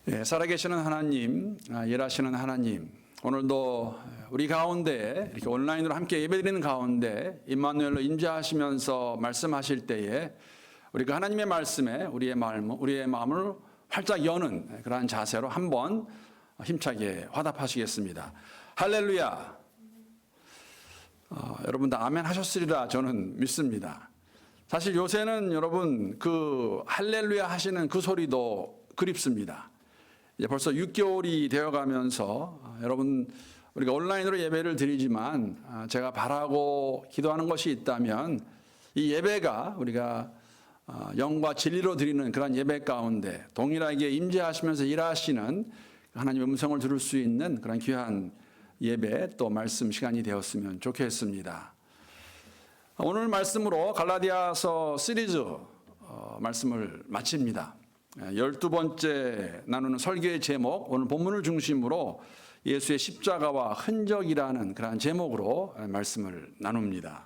살아계시는 하나님, 일하시는 하나님, 오늘도 우리 가운데 이렇게 온라인으로 함께 예배드리는 가운데 임마누엘로 임재하시면서 말씀하실 때에 우리가 하나님의 말씀에 우리의 마음을 활짝 여는 그러한 자세로 한번 힘차게 화답하시겠습니다. 할렐루야. 여러분 다 아멘 하셨으리라 저는 믿습니다. 사실 요새는 여러분 그 할렐루야 하시는 그 소리도 그립습니다. 이제 벌써 6개월이 되어가면서 여러분 우리가 온라인으로 예배를 드리지만 제가 바라고 기도하는 것이 있다면 이 예배가 우리가 영과 진리로 드리는 그런 예배 가운데 동일하게 임재하시면서 일하시는 하나님의 음성을 들을 수 있는 그런 귀한 예배 또 말씀 시간이 되었으면 좋겠습니다. 오늘 말씀으로 갈라디아서 시리즈 말씀을 마칩니다. 12번째 나누는 설교의 제목, 오늘 본문을 중심으로 예수의 십자가와 흔적이라는 그러한 제목으로 말씀을 나눕니다.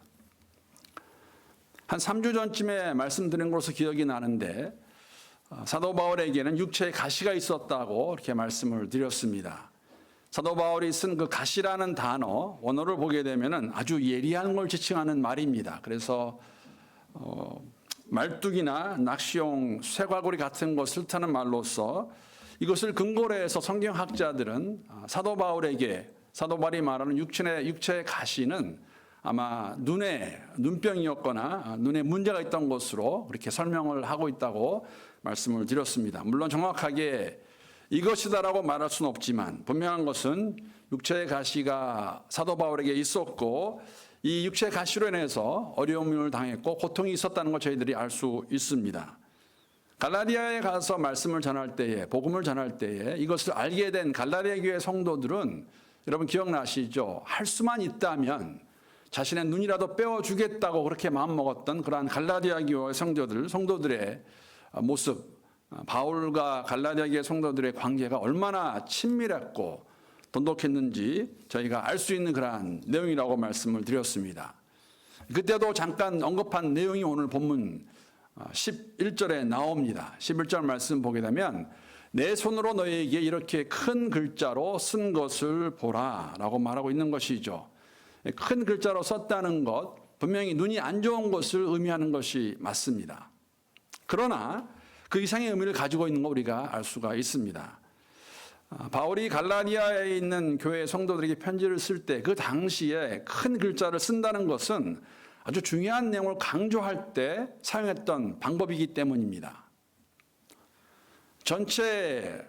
한 3주 전쯤에 말씀드린 것으로 기억이 나는데 사도 바울에게는 육체의 가시가 있었다고 이렇게 말씀을 드렸습니다. 사도 바울이 쓴 그 가시라는 단어, 원어를 보게 되면 아주 예리한 걸 지칭하는 말입니다. 그래서 말뚝이나 낚시용 쇠과구리 같은 것을 타는 말로서 이것을 근거로 해서 성경학자들은 사도 바울이 말하는 육체의 가시는 아마 눈병이었거나 눈에 문제가 있던 것으로 그렇게 설명을 하고 있다고 말씀을 드렸습니다. 물론 정확하게 이것이다라고 말할 수는 없지만 분명한 것은 육체의 가시가 사도 바울에게 있었고 이 육체의 가시로 인해서 어려움을 당했고 고통이 있었다는 걸 저희들이 알 수 있습니다. 갈라디아에 가서 말씀을 전할 때에 복음을 전할 때에 이것을 알게 된 갈라디아 교회 성도들은 여러분 기억나시죠? 할 수만 있다면 자신의 눈이라도 빼어주겠다고 그렇게 마음먹었던 그러한 갈라디아 교회 성도들의 모습, 바울과 갈라디아 교회 성도들의 관계가 얼마나 친밀했고 돈독했는지 저희가 알 수 있는 그러한 내용이라고 말씀을 드렸습니다. 그때도 잠깐 언급한 내용이 오늘 본문 11절에 나옵니다. 11절 말씀 보게 되면 내 손으로 너희에게 이렇게 큰 글자로 쓴 것을 보라 라고 말하고 있는 것이죠. 큰 글자로 썼다는 것, 분명히 눈이 안 좋은 것을 의미하는 것이 맞습니다. 그러나 그 이상의 의미를 가지고 있는 거 우리가 알 수가 있습니다. 바울이 갈라디아에 있는 교회 성도들에게 편지를 쓸 때 그 당시에 큰 글자를 쓴다는 것은 아주 중요한 내용을 강조할 때 사용했던 방법이기 때문입니다. 전체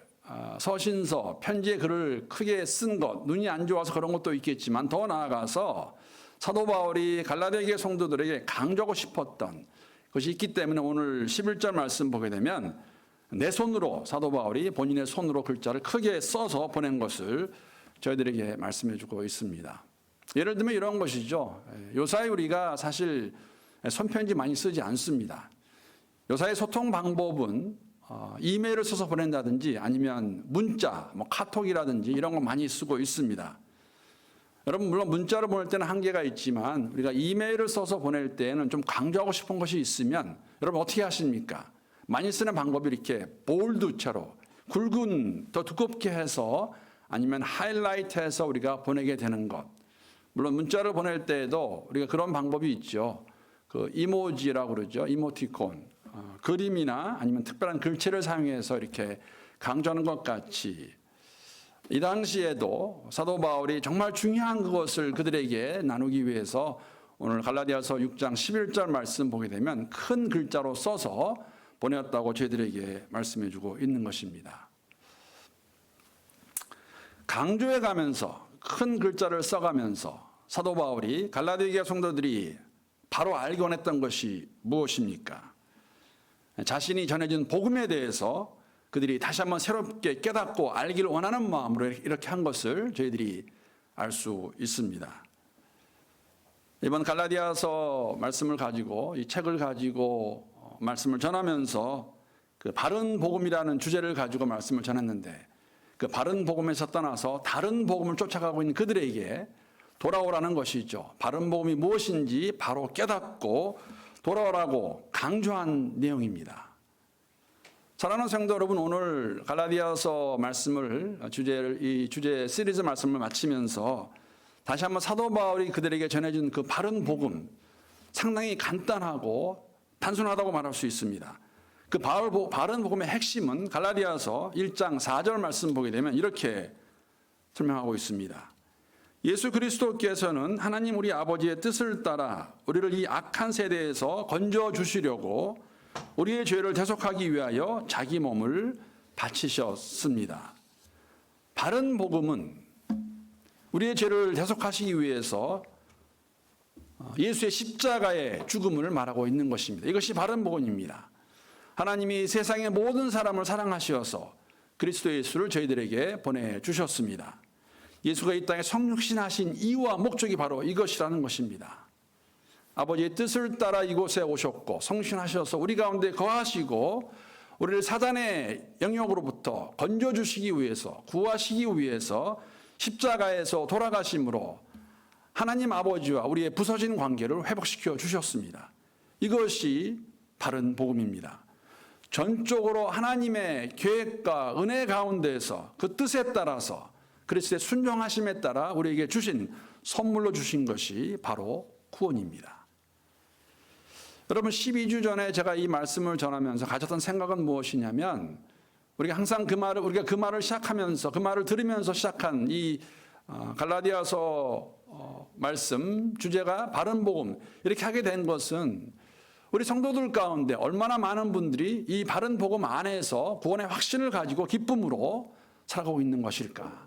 서신서, 편지의 글을 크게 쓴 것, 눈이 안 좋아서 그런 것도 있겠지만 더 나아가서 사도 바울이 갈라디아 교회 성도들에게 강조하고 싶었던 것이 있기 때문에 오늘 11절 말씀 보게 되면 내 손으로 사도 바울이 본인의 손으로 글자를 크게 써서 보낸 것을 저희들에게 말씀해 주고 있습니다. 예를 들면 이런 것이죠. 요사이 우리가 사실 손편지 많이 쓰지 않습니다. 요사이 소통 방법은 이메일을 써서 보낸다든지 아니면 문자, 카톡이라든지 이런 거 많이 쓰고 있습니다. 여러분 물론 문자로 보낼 때는 한계가 있지만 우리가 이메일을 써서 보낼 때는 좀 강조하고 싶은 것이 있으면 여러분 어떻게 하십니까? 많이 쓰는 방법이 이렇게 볼드처럼 굵은 더 두껍게 해서 아니면 하이라이트해서 우리가 보내게 되는 것. 물론 문자를 보낼 때에도 우리가 그런 방법이 있죠. 그 이모지라고 그러죠. 이모티콘. 그림이나 아니면 특별한 글체를 사용해서 이렇게 강조하는 것 같이 이 당시에도 사도 바울이 정말 중요한 그것을 그들에게 나누기 위해서 오늘 갈라디아서 6장 11절 말씀 보게 되면 큰 글자로 써서 보냈다고 저희들에게 말씀해 주고 있는 것입니다. 강조해 가면서 큰 글자를 써가면서 사도 바울이 갈라디아 교회 성도들이 바로 알기 원했던 것이 무엇입니까? 자신이 전해진 복음에 대해서 그들이 다시 한번 새롭게 깨닫고 알기를 원하는 마음으로 이렇게 한 것을 저희들이 알 수 있습니다. 이번 갈라디아서 말씀을 가지고 이 책을 가지고 말씀을 전하면서 그 바른 복음이라는 주제를 가지고 말씀을 전했는데 그 바른 복음에서 떠나서 다른 복음을 쫓아가고 있는 그들에게 돌아오라는 것이죠. 바른 복음이 무엇인지 바로 깨닫고 돌아오라고 강조한 내용입니다. 사랑하는 성도 여러분, 오늘 갈라디아서 말씀을 이 주제 시리즈 말씀을 마치면서 다시 한번 사도 바울이 그들에게 전해준 그 바른 복음, 상당히 간단하고 단순하다고 말할 수 있습니다. 그 바른 복음의 핵심은 갈라디아서 1장 4절 말씀 보게 되면 이렇게 설명하고 있습니다. 예수 그리스도께서는 하나님 우리 아버지의 뜻을 따라 우리를 이 악한 세대에서 건져 주시려고 우리의 죄를 대속하기 위하여 자기 몸을 바치셨습니다. 바른 복음은 우리의 죄를 대속하시기 위해서 예수의 십자가의 죽음을 말하고 있는 것입니다. 이것이 바른 복음입니다. 하나님이 세상의 모든 사람을 사랑하셔서 그리스도 예수를 저희들에게 보내주셨습니다. 예수가 이 땅에 성육신하신 이유와 목적이 바로 이것이라는 것입니다. 아버지의 뜻을 따라 이곳에 오셨고 성신하셔서 우리 가운데 거하시고 우리를 사단의 영역으로부터 건져주시기 위해서, 구하시기 위해서 십자가에서 돌아가심으로 하나님 아버지와 우리의 부서진 관계를 회복시켜 주셨습니다. 이것이 바른 복음입니다. 전적으로 하나님의 계획과 은혜 가운데서 그 뜻에 따라서 그리스도의 순종하심에 따라 우리에게 주신 선물로 주신 것이 바로 구원입니다. 여러분, 12주 전에 제가 이 말씀을 전하면서 가졌던 생각은 무엇이냐면 우리가 항상 우리가 그 말을 시작하면서 그 말을 들으면서 시작한 이 갈라디아서 말씀 주제가 바른 복음 이렇게 하게 된 것은 우리 성도들 가운데 얼마나 많은 분들이 이 바른 복음 안에서 구원의 확신을 가지고 기쁨으로 살아가고 있는 것일까?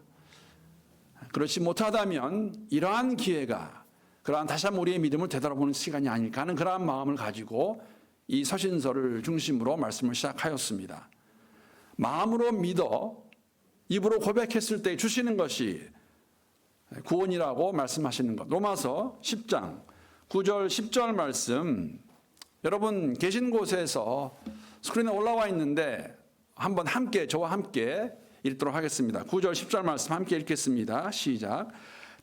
그렇지 못하다면 이러한 기회가 그러한 다시 한번 우리의 믿음을 되돌아보는 시간이 아닐까 하는 그러한 마음을 가지고 이 서신서를 중심으로 말씀을 시작하였습니다. 마음으로 믿어 입으로 고백했을 때 주시는 것이 구원이라고 말씀하시는 것. 로마서 10장 9절 10절 말씀, 여러분 계신 곳에서 스크린에 올라와 있는데 한번 함께 저와 함께 읽도록 하겠습니다. 9절 10절 말씀 함께 읽겠습니다. 시작.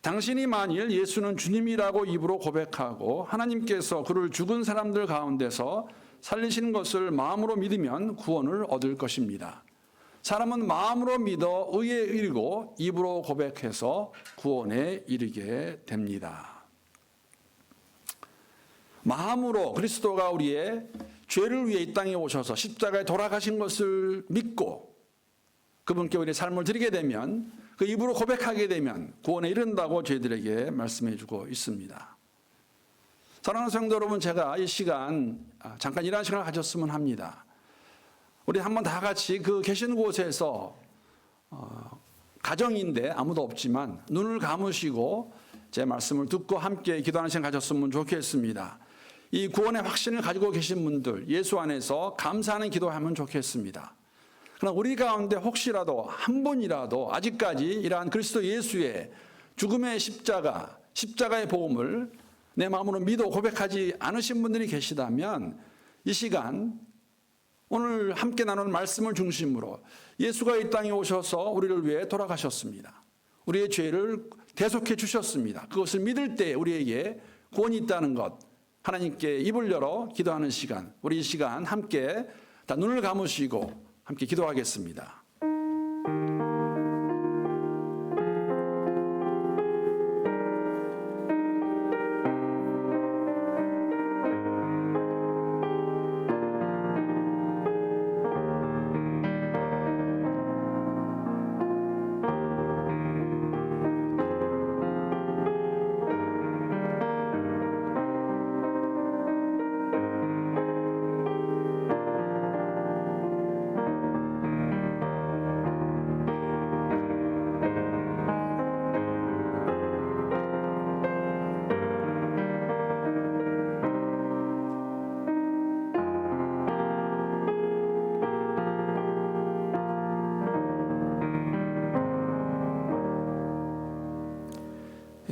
당신이 만일 예수는 주님이라고 입으로 고백하고 하나님께서 그를 죽은 사람들 가운데서 살리신 것을 마음으로 믿으면 구원을 얻을 것입니다. 사람은 마음으로 믿어 의에 이르고 입으로 고백해서 구원에 이르게 됩니다. 마음으로 그리스도가 우리의 죄를 위해 이 땅에 오셔서 십자가에 돌아가신 것을 믿고 그분께 우리의 삶을 드리게 되면, 그 입으로 고백하게 되면 구원에 이른다고 저희들에게 말씀해 주고 있습니다. 사랑하는 성도 여러분, 제가 이 시간 잠깐 이런 시간을 가졌으면 합니다. 우리 한번 다 같이 그 계신 곳에서 가정인데 아무도 없지만 눈을 감으시고 제 말씀을 듣고 함께 기도하는 시간 가졌으면 좋겠습니다. 이 구원의 확신을 가지고 계신 분들 예수 안에서 감사하는 기도하면 좋겠습니다. 그러나 우리 가운데 혹시라도 한 분이라도 아직까지 이러한 그리스도 예수의 죽음의 십자가의 복음을 내 마음으로 믿어 고백하지 않으신 분들이 계시다면 이 시간 오늘 함께 나눌 말씀을 중심으로 예수가 이 땅에 오셔서 우리를 위해 돌아가셨습니다. 우리의 죄를 대속해 주셨습니다. 그것을 믿을 때 우리에게 구원이 있다는 것, 하나님께 입을 열어 기도하는 시간, 우리 이 시간 함께 다 눈을 감으시고 함께 기도하겠습니다.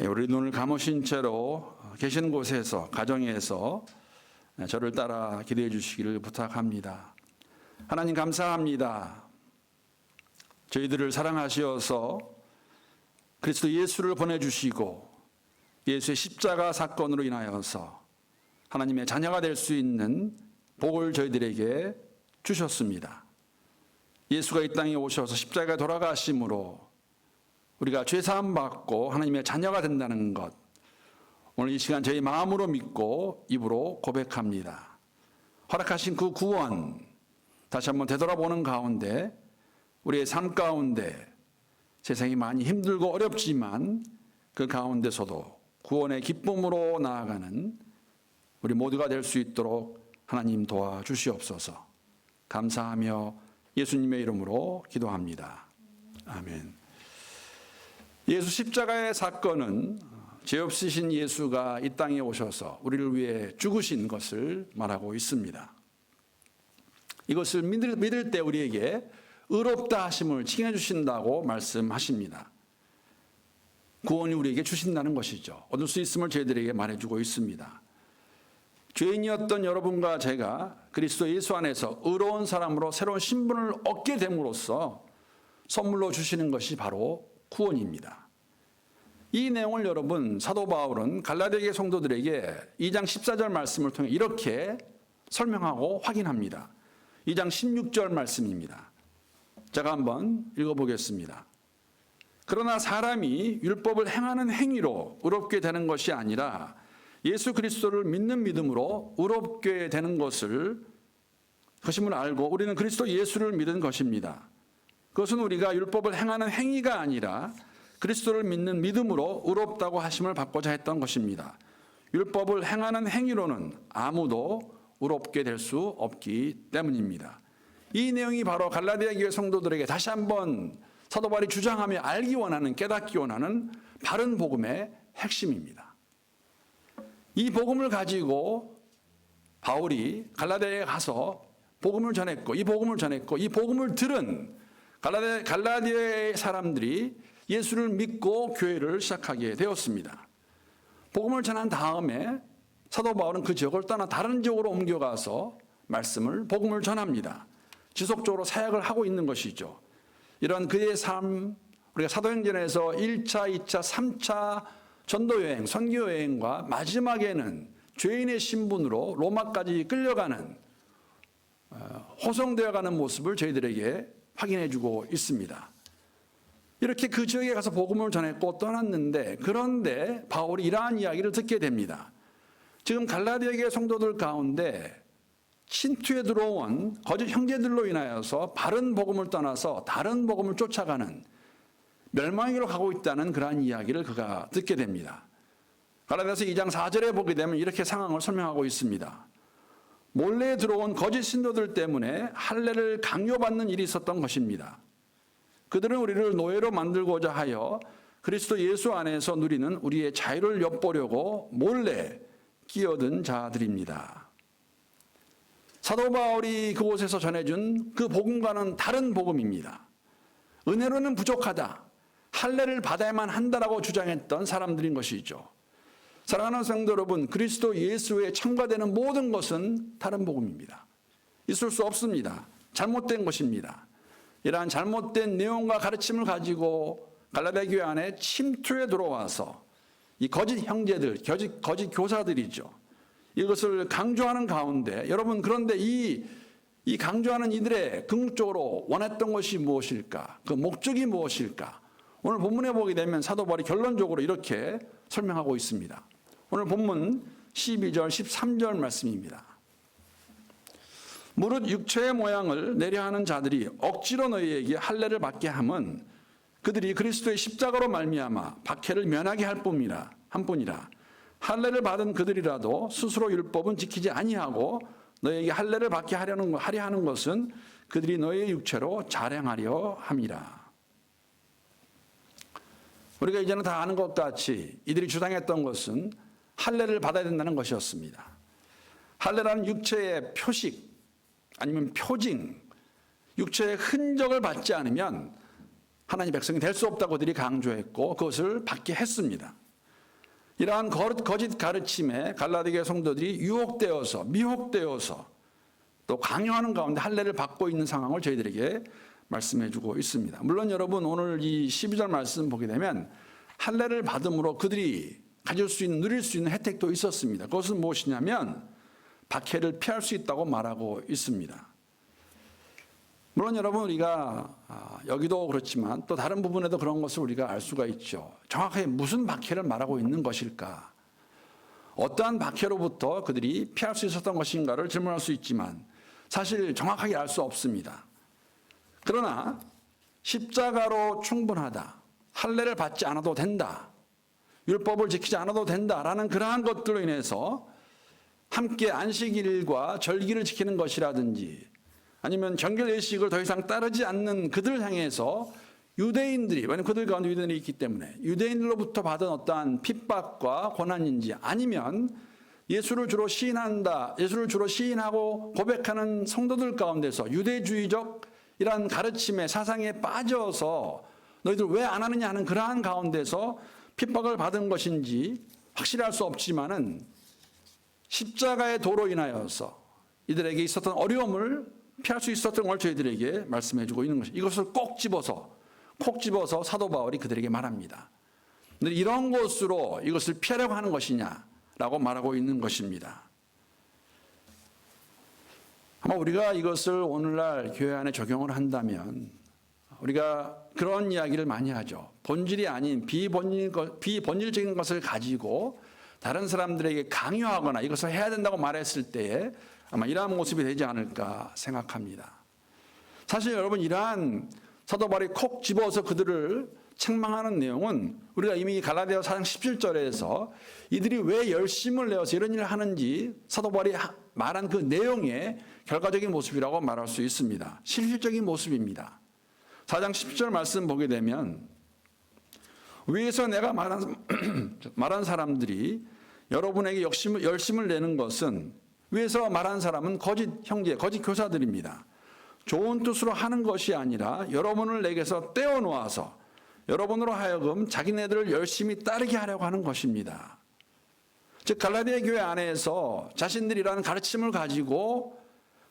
우리 눈을 감으신 채로 계신 곳에서, 가정에서 저를 따라 기도해 주시기를 부탁합니다. 하나님 감사합니다. 저희들을 사랑하시어서 그리스도 예수를 보내주시고 예수의 십자가 사건으로 인하여서 하나님의 자녀가 될 수 있는 복을 저희들에게 주셨습니다. 예수가 이 땅에 오셔서 십자가에 돌아가심으로 우리가 죄사함 받고 하나님의 자녀가 된다는 것, 오늘 이 시간 저희 마음으로 믿고 입으로 고백합니다. 허락하신 그 구원 다시 한번 되돌아보는 가운데 우리의 삶 가운데 세상이 많이 힘들고 어렵지만 그 가운데서도 구원의 기쁨으로 나아가는 우리 모두가 될 수 있도록 하나님 도와주시옵소서. 감사하며 예수님의 이름으로 기도합니다. 아멘. 예수 십자가의 사건은 죄 없으신 예수가 이 땅에 오셔서 우리를 위해 죽으신 것을 말하고 있습니다. 이것을 믿을 때 우리에게 의롭다 하심을 칭해 주신다고 말씀하십니다. 구원이 우리에게 주신다는 것이죠. 얻을 수 있음을 저희들에게 말해주고 있습니다. 죄인이었던 여러분과 제가 그리스도 예수 안에서 의로운 사람으로 새로운 신분을 얻게 됨으로써 선물로 주시는 것이 바로 구원입니다. 이 내용을 여러분 사도 바울은 갈라디아계 성도들에게 2장 14절 말씀을 통해 이렇게 설명하고 확인합니다. 2장 16절 말씀입니다. 제가 한번 읽어보겠습니다. 그러나 사람이 율법을 행하는 행위로 의롭게 되는 것이 아니라 예수 그리스도를 믿는 믿음으로 의롭게 되는 것임을 알고 우리는 그리스도 예수를 믿은 것입니다. 그것은 우리가 율법을 행하는 행위가 아니라 그리스도를 믿는 믿음으로 의롭다고 하심을 받고자 했던 것입니다. 율법을 행하는 행위로는 아무도 의롭게 될 수 없기 때문입니다. 이 내용이 바로 갈라디아 교회 성도들에게 다시 한번 사도 바울이 주장하며 알기 원하는, 깨닫기 원하는 바른 복음의 핵심입니다. 이 복음을 가지고 바울이 갈라디아에 가서 복음을 전했고 이 복음을 들은 갈라디아의 사람들이 예수를 믿고 교회를 시작하게 되었습니다. 복음을 전한 다음에 사도 바울은 그 지역을 떠나 다른 지역으로 옮겨가서 복음을 전합니다. 지속적으로 사역을 하고 있는 것이죠. 이런 그의 삶, 우리가 사도행전에서 1차, 2차, 3차 전도여행, 선교여행과 마지막에는 죄인의 신분으로 로마까지 끌려가는 호송되어가는 모습을 저희들에게 확인해 주고 있습니다. 이렇게 그 지역에 가서 복음을 전했고 떠났는데 그런데 바울이 이러한 이야기를 듣게 됩니다. 지금 갈라디아 교회 성도들 가운데 침투에 들어온 거짓 형제들로 인하여서 바른 복음을 떠나서 다른 복음을 쫓아가는 멸망으로 가고 있다는 그러한 이야기를 그가 듣게 됩니다. 갈라디아서 2장 4절에 보게 되면 이렇게 상황을 설명하고 있습니다. 몰래 들어온 거짓 신도들 때문에 할례를 강요받는 일이 있었던 것입니다. 그들은 우리를 노예로 만들고자 하여 그리스도 예수 안에서 누리는 우리의 자유를 엿보려고 몰래 끼어든 자들입니다. 사도 바울이 그곳에서 전해준 그 복음과는 다른 복음입니다. 은혜로는 부족하다. 할례를 받아야만 한다라고 주장했던 사람들인 것이죠. 사랑하는 성도 여러분, 그리스도 예수에 첨가되는 모든 것은 다른 복음입니다. 있을 수 없습니다. 잘못된 것입니다. 이러한 잘못된 내용과 가르침을 가지고 갈라디아 교회 안에 침투에 들어와서 이 거짓 형제들, 거짓 교사들이죠. 이것을 강조하는 가운데 여러분 그런데 이 강조하는 이들의 궁극적으로 원했던 것이 무엇일까? 그 목적이 무엇일까? 오늘 본문에 보게 되면 사도 바울이 결론적으로 이렇게 설명하고 있습니다. 오늘 본문 12절, 13절 말씀입니다. 무릇 육체의 모양을 내려하는 자들이 억지로 너희에게 할례를 받게 함은 그들이 그리스도의 십자가로 말미암아 박해를 면하게 할 뿐이라 할례를 받은 그들이라도 스스로 율법은 지키지 아니하고 너희에게 할례를 받게 하려 하는 것은 그들이 너희의 육체로 자랑하려 함이라. 우리가 이제는 다 아는 것 같이 이들이 주장했던 것은 할례를 받아야 된다는 것이었습니다. 할례라는 육체의 표식 아니면 표징, 육체의 흔적을 받지 않으면 하나님 백성이 될 수 없다고 그들이 강조했고 그것을 받게 했습니다. 이러한 거짓 가르침에 갈라디아 성도들이 유혹되어서 미혹되어서 또 강요하는 가운데 할례를 받고 있는 상황을 저희들에게 말씀해 주고 있습니다. 물론 여러분 오늘 이 12절 말씀 보게 되면 할례를 받음으로 그들이 누릴 수 있는 혜택도 있었습니다. 그것은 무엇이냐면 박해를 피할 수 있다고 말하고 있습니다. 물론 여러분 우리가 여기도 그렇지만 또 다른 부분에도 그런 것을 우리가 알 수가 있죠. 정확하게 무슨 박해를 말하고 있는 것일까? 어떠한 박해로부터 그들이 피할 수 있었던 것인가를 질문할 수 있지만 사실 정확하게 알 수 없습니다. 그러나 십자가로 충분하다. 할례를 받지 않아도 된다. 율법을 지키지 않아도 된다라는 그러한 것들로 인해서 함께 안식일과 절기를 지키는 것이라든지 아니면 정결 예식을 더 이상 따르지 않는 그들을 향해서 유대인들이, 왜냐하면 그들 가운데 유대인들이 있기 때문에 유대인들로부터 받은 어떠한 핍박과 고난인지 아니면 예수를 주로 시인한다, 예수를 주로 시인하고 고백하는 성도들 가운데서 유대주의적 이러한 가르침의 사상에 빠져서 너희들 왜 안 하느냐 하는 그러한 가운데서 핍박을 받은 것인지 확실히 알 수 없지만은 십자가의 도로 인하여서 이들에게 있었던 어려움을 피할 수 있었던 걸 저희들에게 말씀해 주고 있는 것입니다. 이것을 콕 집어서 사도 바울이 그들에게 말합니다. 근데 이런 것으로 이것을 피하려고 하는 것이냐라고 말하고 있는 것입니다. 아마 우리가 이것을 오늘날 교회 안에 적용을 한다면 우리가 그런 이야기를 많이 하죠. 본질이 아닌 비본질적인 것을 가지고 다른 사람들에게 강요하거나 이것을 해야 된다고 말했을 때에 아마 이러한 모습이 되지 않을까 생각합니다. 사실 여러분 이러한 사도 바울이 콕 집어서 그들을 책망하는 내용은 우리가 이미 갈라디아 4장 17절에서 이들이 왜 열심을 내어서 이런 일을 하는지 사도 바울이 말한 그 내용의 결과적인 모습이라고 말할 수 있습니다. 실질적인 모습입니다. 4장 17절 말씀 보게 되면 위에서 내가 말한 사람들이 여러분에게 열심을 내는 것은 위에서 말한 사람은 거짓 형제, 거짓 교사들입니다. 좋은 뜻으로 하는 것이 아니라 여러분을 내게서 떼어놓아서 여러분으로 하여금 자기네들을 열심히 따르게 하려고 하는 것입니다. 즉 갈라디아 교회 안에서 자신들이라는 가르침을 가지고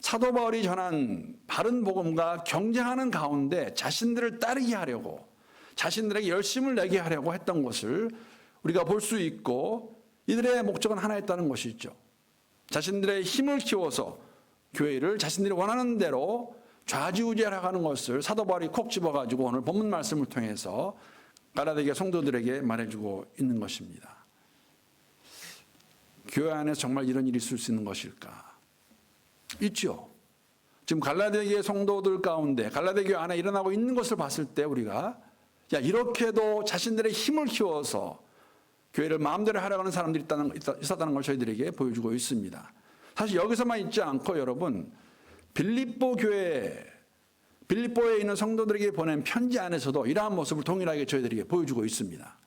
사도 바울이 전한 바른 복음과 경쟁하는 가운데 자신들을 따르게 하려고 자신들에게 열심을 내게 하려고 했던 것을 우리가 볼 수 있고 이들의 목적은 하나였다는 것이죠. 자신들의 힘을 키워서 교회를 자신들이 원하는 대로 좌지우지하려고 하는 것을 사도 바울이 콕 집어가지고 오늘 본문 말씀을 통해서 갈라디아 성도들에게 말해주고 있는 것입니다. 교회 안에서 정말 이런 일이 있을 수 있는 것일까? 있죠. 지금 갈라디아 성도들 가운데 갈라디아 교회 안에 일어나고 있는 것을 봤을 때 우리가 이렇게도 자신들의 힘을 키워서 교회를 마음대로 하려고 하는 사람들이 있었다는 걸 저희들에게 보여주고 있습니다. 사실 여기서만 있지 않고 여러분 빌립보에 있는 성도들에게 보낸 편지 안에서도 이러한 모습을 동일하게 저희들에게 보여주고 있습니다.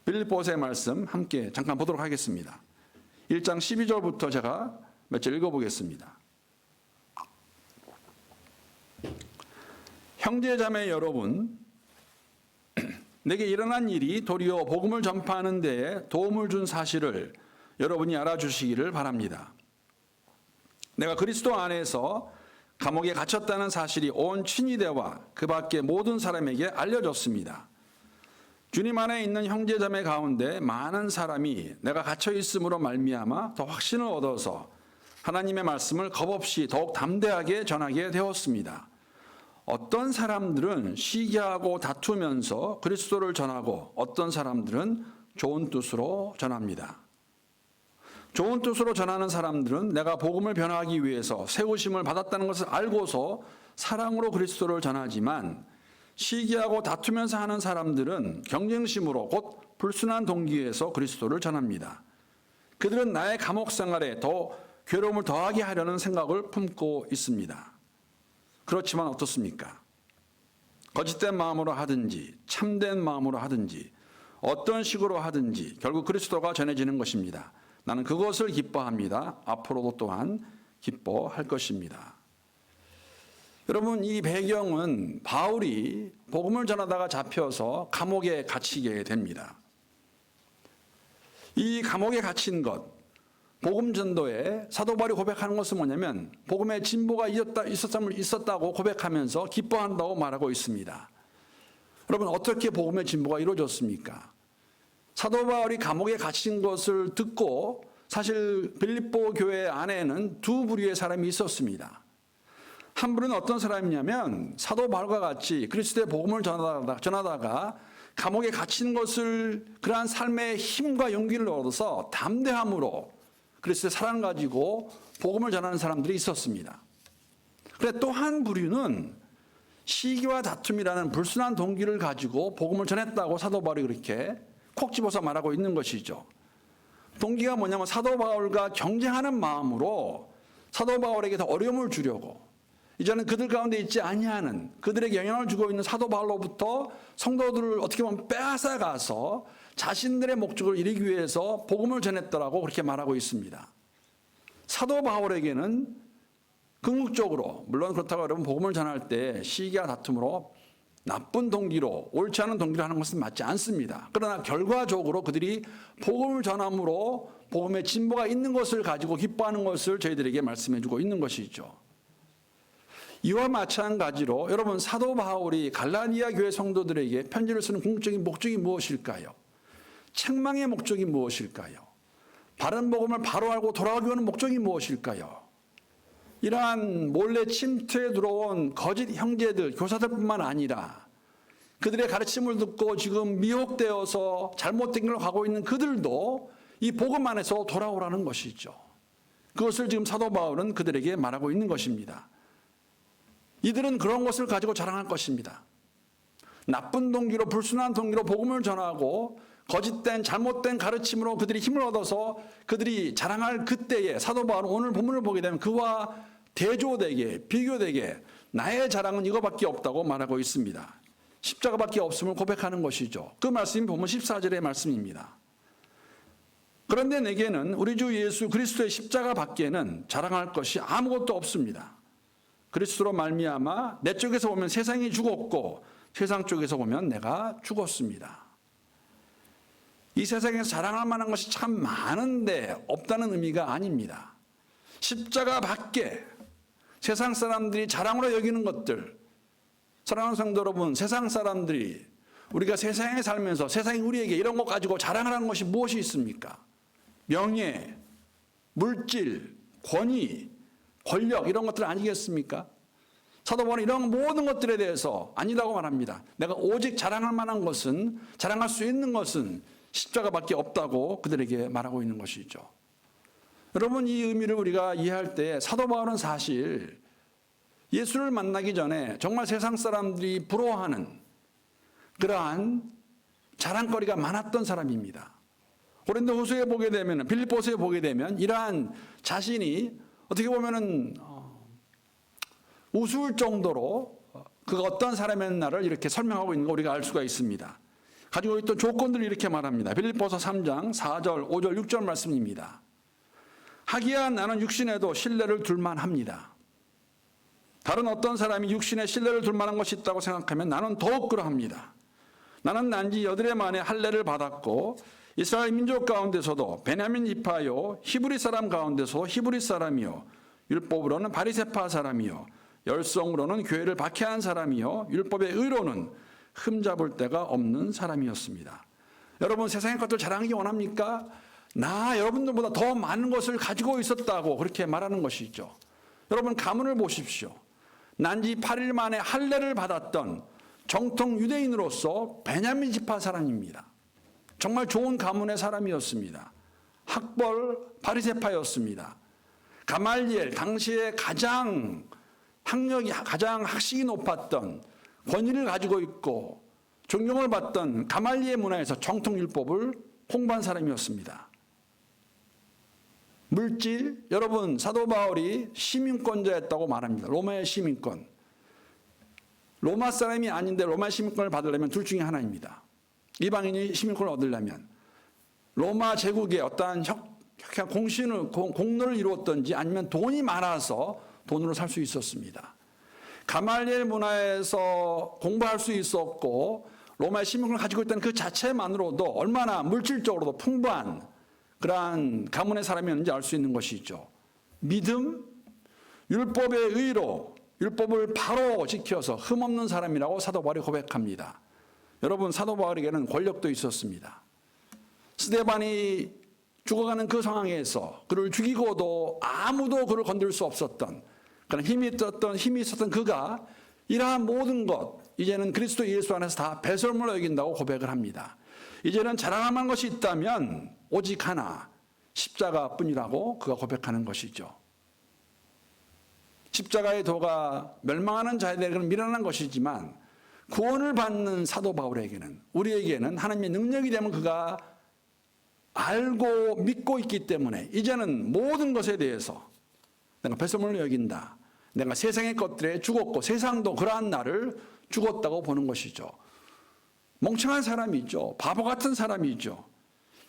빌립보서의 말씀 함께 잠깐 보도록 하겠습니다. 1장 12절부터 제가 몇 절 읽어보겠습니다. 형제자매 여러분, 내게 일어난 일이 도리어 복음을 전파하는 데에 도움을 준 사실을 여러분이 알아주시기를 바랍니다. 내가 그리스도 안에서 감옥에 갇혔다는 사실이 온 친위대와 그 밖의 모든 사람에게 알려졌습니다. 주님 안에 있는 형제자매 가운데 많은 사람이 내가 갇혀 있음으로 말미암아 더 확신을 얻어서 하나님의 말씀을 겁없이 더욱 담대하게 전하게 되었습니다. 어떤 사람들은 시기하고 다투면서 그리스도를 전하고 어떤 사람들은 좋은 뜻으로 전합니다. 좋은 뜻으로 전하는 사람들은 내가 복음을 변화하기 위해서 세우심을 받았다는 것을 알고서 사랑으로 그리스도를 전하지만 시기하고 다투면서 하는 사람들은 경쟁심으로 곧 불순한 동기에서 그리스도를 전합니다. 그들은 나의 감옥 생활에 더 괴로움을 더하게 하려는 생각을 품고 있습니다. 그렇지만 어떻습니까? 거짓된 마음으로 하든지 참된 마음으로 하든지 어떤 식으로 하든지 결국 그리스도가 전해지는 것입니다. 나는 그것을 기뻐합니다. 앞으로도 또한 기뻐할 것입니다. 여러분 이 배경은 바울이 복음을 전하다가 잡혀서 감옥에 갇히게 됩니다. 이 감옥에 갇힌 것 복음 전도에 사도 바울이 고백하는 것은 뭐냐면 복음의 진보가 있었다고 고백하면서 기뻐한다고 말하고 있습니다. 여러분 어떻게 복음의 진보가 이루어졌습니까? 사도 바울이 감옥에 갇힌 것을 듣고 사실 빌립보 교회 안에는 두 부류의 사람이 있었습니다. 한 분은 어떤 사람이냐면 사도 바울과 같이 그리스도의 복음을 전하다가 감옥에 갇힌 것을 그러한 삶의 힘과 용기를 얻어서 담대함으로 그리스도의 사랑을 가지고 복음을 전하는 사람들이 있었습니다. 그런데 또 한 부류는 시기와 다툼이라는 불순한 동기를 가지고 복음을 전했다고 사도 바울이 그렇게 콕 집어서 말하고 있는 것이죠. 동기가 뭐냐면 사도 바울과 경쟁하는 마음으로 사도 바울에게 더 어려움을 주려고, 이제는 그들 가운데 있지 아니하는, 그들에게 영향을 주고 있는 사도 바울로부터 성도들을 어떻게 보면 빼앗아가서 자신들의 목적을 이루기 위해서 복음을 전했더라고 그렇게 말하고 있습니다. 사도 바울에게는 궁극적으로, 물론 그렇다고 여러분 복음을 전할 때 시기와 다툼으로 나쁜 동기로, 옳지 않은 동기로 하는 것은 맞지 않습니다. 그러나 결과적으로 그들이 복음을 전함으로 복음의 진보가 있는 것을 가지고 기뻐하는 것을 저희들에게 말씀해 주고 있는 것이죠. 이와 마찬가지로 여러분, 사도 바울이 갈라디아 교회 성도들에게 편지를 쓰는 궁극적인 목적이 무엇일까요? 책망의 목적이 무엇일까요? 바른 복음을 바로 알고 돌아가기 위한 목적이 무엇일까요? 이러한 몰래 침투에 들어온 거짓 형제들, 교사들뿐만 아니라 그들의 가르침을 듣고 지금 미혹되어서 잘못된 길로 가고 있는 그들도 이 복음 안에서 돌아오라는 것이죠. 그것을 지금 사도 바울은 그들에게 말하고 있는 것입니다. 이들은 그런 것을 가지고 자랑할 것입니다. 나쁜 동기로, 불순한 동기로 복음을 전하고 거짓된 잘못된 가르침으로 그들이 힘을 얻어서 그들이 자랑할 그때에 사도 바울은 오늘 본문을 보게 되면 그와 대조되게, 비교되게 나의 자랑은 이거밖에 없다고 말하고 있습니다. 십자가밖에 없음을 고백하는 것이죠. 그 말씀이 본문 14절의 말씀입니다. 그런데 내게는 우리 주 예수 그리스도의 십자가 밖에는 자랑할 것이 아무것도 없습니다. 그리스도로 말미암아 내 쪽에서 보면 세상이 죽었고 세상 쪽에서 보면 내가 죽었습니다. 이 세상에서 자랑할 만한 것이 참 많은데 없다는 의미가 아닙니다. 십자가 밖에 세상 사람들이 자랑으로 여기는 것들, 사랑하는 성도 여러분, 세상 사람들이 우리가 세상에 살면서 세상이 우리에게 이런 것 가지고 자랑을 하는 것이 무엇이 있습니까? 명예, 물질, 권위, 권력, 이런 것들 아니겠습니까? 사도 바울은 이런 모든 것들에 대해서 아니라고 말합니다. 내가 오직 자랑할 만한 것은, 자랑할 수 있는 것은 십자가밖에 없다고 그들에게 말하고 있는 것이죠. 여러분, 이 의미를 우리가 이해할 때 사도 바울은 사실 예수를 만나기 전에 정말 세상 사람들이 부러워하는 그러한 자랑거리가 많았던 사람입니다. 고린도후서에 보게 되면, 빌립보서에 보게 되면 이러한 자신이 어떻게 보면은 우스울 정도로 그가 어떤 사람이었나를 이렇게 설명하고 있는 거 우리가 알 수가 있습니다. 가지고 있던 조건들을 이렇게 말합니다. 빌립보서 3장 4절, 5절, 6절 말씀입니다. 하기야 나는 육신에도 신뢰를 둘만 합니다. 다른 어떤 사람이 육신에 신뢰를 둘 만한 것이 있다고 생각하면 나는 더욱 그러합니다. 나는 난지 8해 만에 할례를 받았고 이스라엘 민족 가운데서도 베냐민 지파요 히브리 사람 가운데서 히브리 사람이요 율법으로는 바리새파 사람이요 열성으로는 교회를 박해한 사람이요 율법의 의로는 흠잡을 데가 없는 사람이었습니다. 여러분, 세상의 것들 자랑하기 원합니까? 나 여러분들보다 더 많은 것을 가지고 있었다고 그렇게 말하는 것이죠. 여러분, 가문을 보십시오. 난지 8일 만에 할례를 받았던 정통 유대인으로서 베냐민 지파 사람입니다. 정말 좋은 가문의 사람이었습니다. 학벌 바리새파였습니다. 가말리엘, 당시에 가장 학식이 높았던, 권위를 가지고 있고 존경을 받던 가말리엘 문화에서 정통 율법을 공부한 사람이었습니다. 물질, 여러분, 사도 바울이 시민권자였다고 말합니다. 로마의 시민권. 로마 사람이 아닌데 로마 시민권을 받으려면 둘 중에 하나입니다. 이방인이 시민권을 얻으려면 로마 제국의 어떠한 공로를 이루었던지 아니면 돈이 많아서 돈으로 살 수 있었습니다. 가말리엘 문화에서 공부할 수 있었고 로마의 시민권을 가지고 있다는 그 자체만으로도 얼마나 물질적으로도 풍부한 그러한 가문의 사람이었는지 알 수 있는 것이죠. 믿음, 율법의 의로, 율법을 바로 지켜서 흠없는 사람이라고 사도 바울이 고백합니다. 여러분, 사도 바울에게는 권력도 있었습니다. 스데반이 죽어가는 그 상황에서 그를 죽이고도 아무도 그를 건들 수 없었던 그런 힘이 있었던 그가 이러한 모든 것, 이제는 그리스도 예수 안에서 다 배설물로 여긴다고 고백을 합니다. 이제는 자랑할 만한 것이 있다면 오직 하나, 십자가뿐이라고 그가 고백하는 것이죠. 십자가의 도가 멸망하는 자들에게는 미련한 것이지만 구원을 받는 사도 바울에게는, 우리에게는 하나님의 능력이 되면 그가 알고 믿고 있기 때문에 이제는 모든 것에 대해서 내가 배설물로 여긴다. 내가 세상의 것들에 죽었고 세상도 그러한 나를 죽었다고 보는 것이죠. 멍청한 사람이죠. 바보 같은 사람이죠.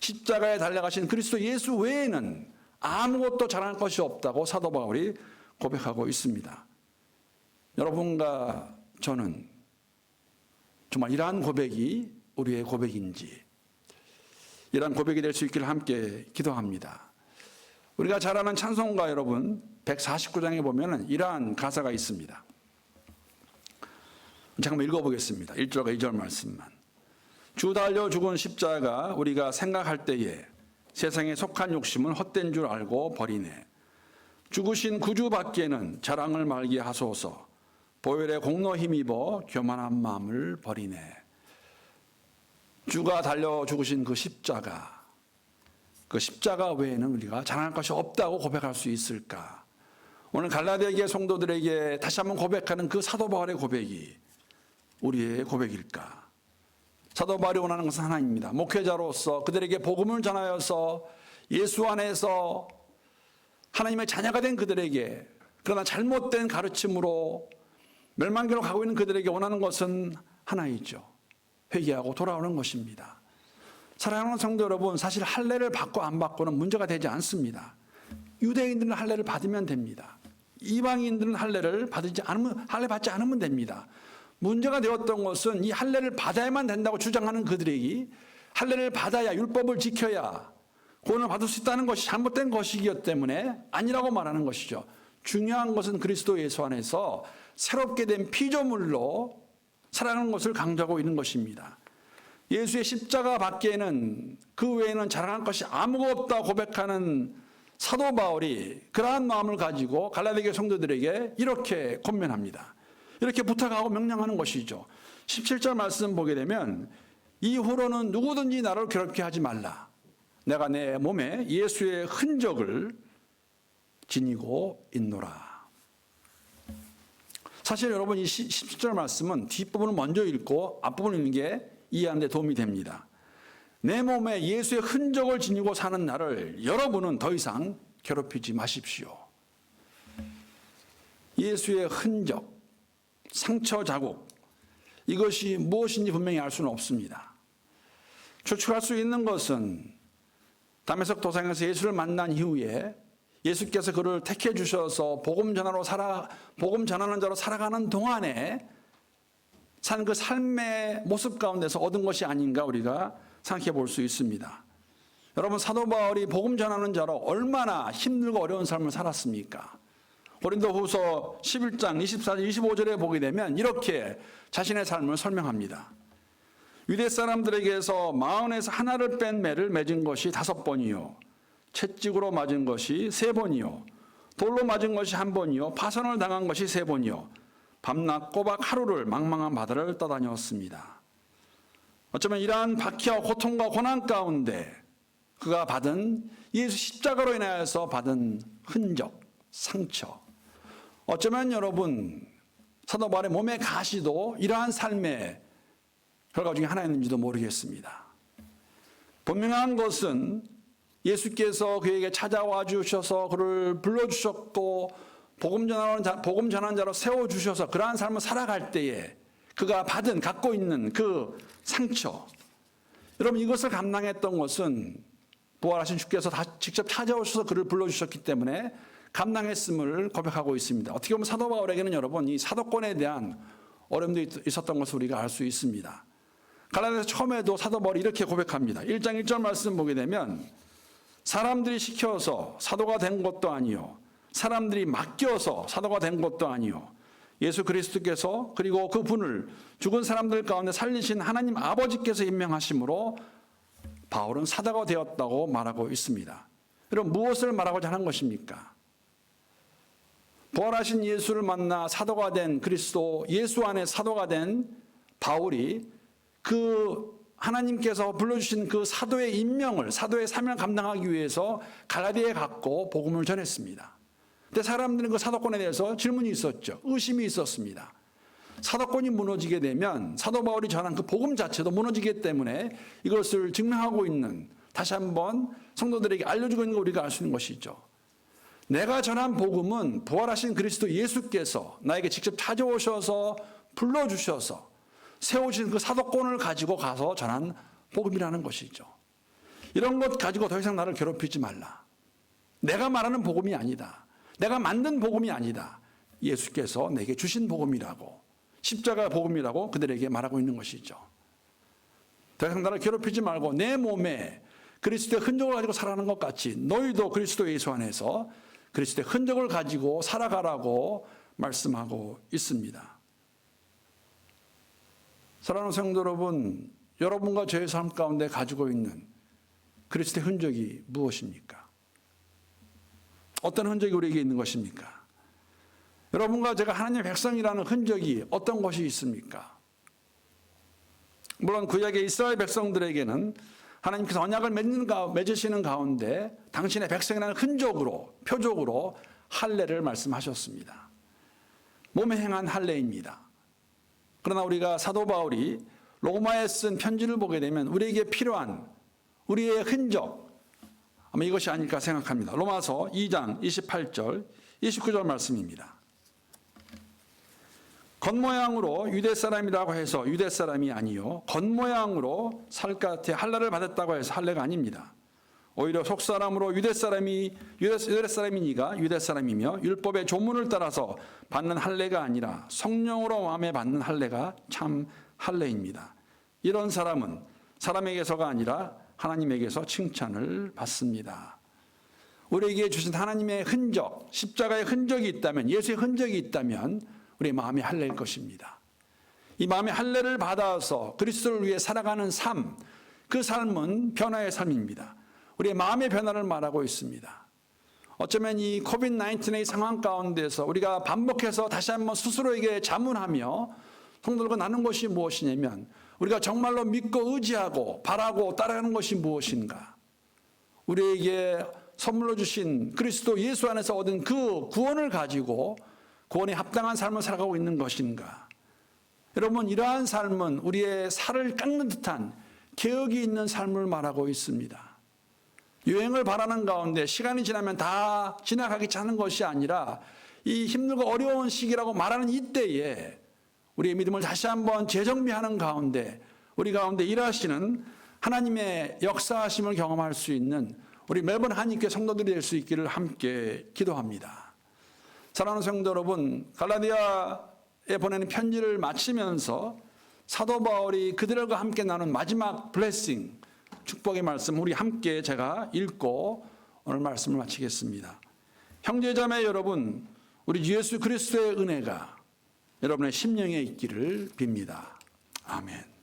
십자가에 달려가신 그리스도 예수 외에는 아무것도 자랑할 것이 없다고 사도 바울이 고백하고 있습니다. 여러분과 저는 정말 이러한 고백이 우리의 고백인지, 이러한 고백이 될 수 있기를 함께 기도합니다. 우리가 잘 아는 찬송가 여러분 149장에 보면 이러한 가사가 있습니다. 잠깐만 읽어보겠습니다. 1절과 2절 말씀만. 주 달려 죽은 십자가 우리가 생각할 때에 세상에 속한 욕심은 헛된 줄 알고 버리네. 죽으신 구주 밖에는 자랑을 말게 하소서. 보혈의 공로 힘입어 교만한 마음을 버리네. 주가 달려 죽으신 그 십자가, 그 십자가 외에는 우리가 자랑할 것이 없다고 고백할 수 있을까? 오늘 갈라디아계 성도들에게 다시 한번 고백하는 그 사도 바울의 고백이 우리의 고백일까? 사도 바울이 원하는 것은 하나입니다. 목회자로서 그들에게 복음을 전하여서 예수 안에서 하나님의 자녀가 된 그들에게, 그러나 잘못된 가르침으로 멸망기로 가고 있는 그들에게 원하는 것은 하나이죠. 회개하고 돌아오는 것입니다. 사랑하는 성도 여러분, 사실 할례를 받고 안 받고는 문제가 되지 않습니다. 유대인들은 할례를 받으면 됩니다. 이방인들은 할례를 받지 않으면 됩니다. 문제가 되었던 것은 이 할례를 받아야만 된다고 주장하는 그들이 할례를 받아야, 율법을 지켜야 구원을 받을 수 있다는 것이 잘못된 것이기 때문에 아니라고 말하는 것이죠. 중요한 것은 그리스도 예수 안에서 새롭게 된 피조물로 살아가는 것을 강조하고 있는 것입니다. 예수의 십자가 밖에는, 그 외에는 자랑할 것이 아무것도 없다 고백하는 사도 바울이 그러한 마음을 가지고 갈라디아 성도들에게 이렇게 권면합니다. 이렇게 부탁하고 명령하는 것이죠. 17절 말씀 보게 되면 이후로는 누구든지 나를 괴롭게 하지 말라. 내가 내 몸에 예수의 흔적을 지니고 있노라. 사실 여러분 이 17절 말씀은 뒷부분을 먼저 읽고 앞부분을 읽는 게 이해하는 데 도움이 됩니다. 내 몸에 예수의 흔적을 지니고 사는 나를 여러분은 더 이상 괴롭히지 마십시오. 예수의 흔적, 상처 자국, 이것이 무엇인지 분명히 알 수는 없습니다. 추측할 수 있는 것은 다메섹 도상에서 예수를 만난 이후에 예수께서 그를 택해 주셔서 복음 전하는 자로 살아가는 동안에 산 그 삶의 모습 가운데서 얻은 것이 아닌가 우리가 생각해 볼 수 있습니다. 여러분, 사도 바울이 복음 전하는 자로 얼마나 힘들고 어려운 삶을 살았습니까? 고린도후서 11장 24절 25절에 보게 되면 이렇게 자신의 삶을 설명합니다. 유대 사람들에게서 마흔에서 하나를 뺀 매를 맺은 것이 5번이요, 채찍으로 맞은 것이 3번이요, 돌로 맞은 것이 1번이요, 파선을 당한 것이 3번이요, 밤낮 꼬박 하루를 망망한 바다를 떠다녔습니다. 어쩌면 이러한 박해와 고통과 고난 가운데 그가 받은 예수 십자가로 인하여서 받은 흔적, 상처, 어쩌면 여러분 사도 바울의 몸의 가시도 이러한 삶의 결과 중에 하나였는지도 모르겠습니다. 분명한 것은 예수께서 그에게 찾아와 주셔서 그를 불러주셨고 복음 전하는 자로 세워주셔서 그러한 삶을 살아갈 때에 그가 갖고 있는 그 상처, 여러분 이것을 감당했던 것은 부활하신 주께서 직접 찾아오셔서 그를 불러주셨기 때문에 감당했음을 고백하고 있습니다. 어떻게 보면 사도 바울에게는 여러분 이 사도권에 대한 어려움도 있었던 것을 우리가 알 수 있습니다. 갈라디아서 처음에도 사도 바울이 이렇게 고백합니다. 1장 1절 말씀 보게 되면 사람들이 시켜서 사도가 된 것도 아니요, 사람들이 맡겨서 사도가 된 것도 아니요, 예수 그리스도께서 그리고 그분을 죽은 사람들 가운데 살리신 하나님 아버지께서 임명하심으로 바울은 사도가 되었다고 말하고 있습니다. 여러분 무엇을 말하고자 하는 것입니까? 부활하신 예수를 만나 사도가 된 그리스도 예수 안에 사도가 된 바울이 그 하나님께서 불러주신 그 사도의 임명을, 사도의 사명을 감당하기 위해서 갈라디아에 갔고 복음을 전했습니다. 근데 사람들은 그 사도권에 대해서 질문이 있었죠. 의심이 있었습니다. 사도권이 무너지게 되면 사도 바울이 전한 그 복음 자체도 무너지기 때문에 이것을 증명하고 있는, 다시 한번 성도들에게 알려주고 있는 걸 우리가 알 수 있는 것이죠. 내가 전한 복음은 부활하신 그리스도 예수께서 나에게 직접 찾아오셔서 불러주셔서 세우신 그 사도권을 가지고 가서 전한 복음이라는 것이죠. 이런 것 가지고 더 이상 나를 괴롭히지 말라. 내가 말하는 복음이 아니다. 내가 만든 복음이 아니다. 예수께서 내게 주신 복음이라고, 십자가 복음이라고 그들에게 말하고 있는 것이죠. 더 이상 나를 괴롭히지 말고 내 몸에 그리스도의 흔적을 가지고 살아가는 것 같이 너희도 그리스도 예수 안에서 그리스도의 흔적을 가지고 살아가라고 말씀하고 있습니다. 사랑하는 성도 여러분, 여러분과 저의 삶 가운데 가지고 있는 그리스도의 흔적이 무엇입니까? 어떤 흔적이 우리에게 있는 것입니까? 여러분과 제가 하나님의 백성이라는 흔적이 어떤 것이 있습니까? 물론 구약의 이스라엘 백성들에게는 하나님께서 언약을 맺으시는 가운데 당신의 백성이라는 흔적으로, 표적으로 할례를 말씀하셨습니다. 몸에 행한 할례입니다. 그러나 우리가 사도 바울이 로마에 쓴 편지를 보게 되면 우리에게 필요한 우리의 흔적, 아마 이것이 아닐까 생각합니다. 로마서 2장 28절, 29절 말씀입니다. 겉모양으로 유대 사람이라고 해서 유대 사람이 아니요 겉모양으로 살갗에 할례를 받았다고 해서 할례가 아닙니다. 오히려 속사람으로 유대 사람이니가 유대 사람이며 율법의 조문을 따라서 받는 할례가 아니라 성령으로 마음에 받는 할례가 참 할례입니다. 이런 사람은 사람에게서가 아니라 하나님에게서 칭찬을 받습니다. 우리에게 주신 하나님의 흔적, 십자가의 흔적이 있다면, 예수의 흔적이 있다면 우리의 마음이 할례일 것입니다. 이 마음의 할례를 받아서 그리스도를 위해 살아가는 삶, 그 삶은 변화의 삶입니다. 우리의 마음의 변화를 말하고 있습니다. 어쩌면 이 코비드-19의 상황 가운데서 우리가 반복해서 다시 한번 스스로에게 자문하며 성도들과 나눈 것이 무엇이냐면 우리가 정말로 믿고 의지하고 바라고 따라가는 것이 무엇인가? 우리에게 선물로 주신 그리스도 예수 안에서 얻은 그 구원을 가지고 구원에 합당한 삶을 살아가고 있는 것인가? 여러분, 이러한 삶은 우리의 살을 깎는 듯한 개혁이 있는 삶을 말하고 있습니다. 유행을 바라는 가운데 시간이 지나면 다 지나가기 차는 것이 아니라 이 힘들고 어려운 시기라고 말하는 이때에 우리의 믿음을 다시 한번 재정비하는 가운데 우리 가운데 일하시는 하나님의 역사하심을 경험할 수 있는 우리 매번 하나님께 성도들이 될 수 있기를 함께 기도합니다. 사랑하는 성도 여러분, 갈라디아에 보내는 편지를 마치면서 사도 바울이 그들과 함께 나눈 마지막 블레싱, 축복의 말씀 우리 함께 제가 읽고 오늘 말씀을 마치겠습니다. 형제자매 여러분, 우리 예수 그리스도의 은혜가 여러분의 심령에 있기를 빕니다. 아멘.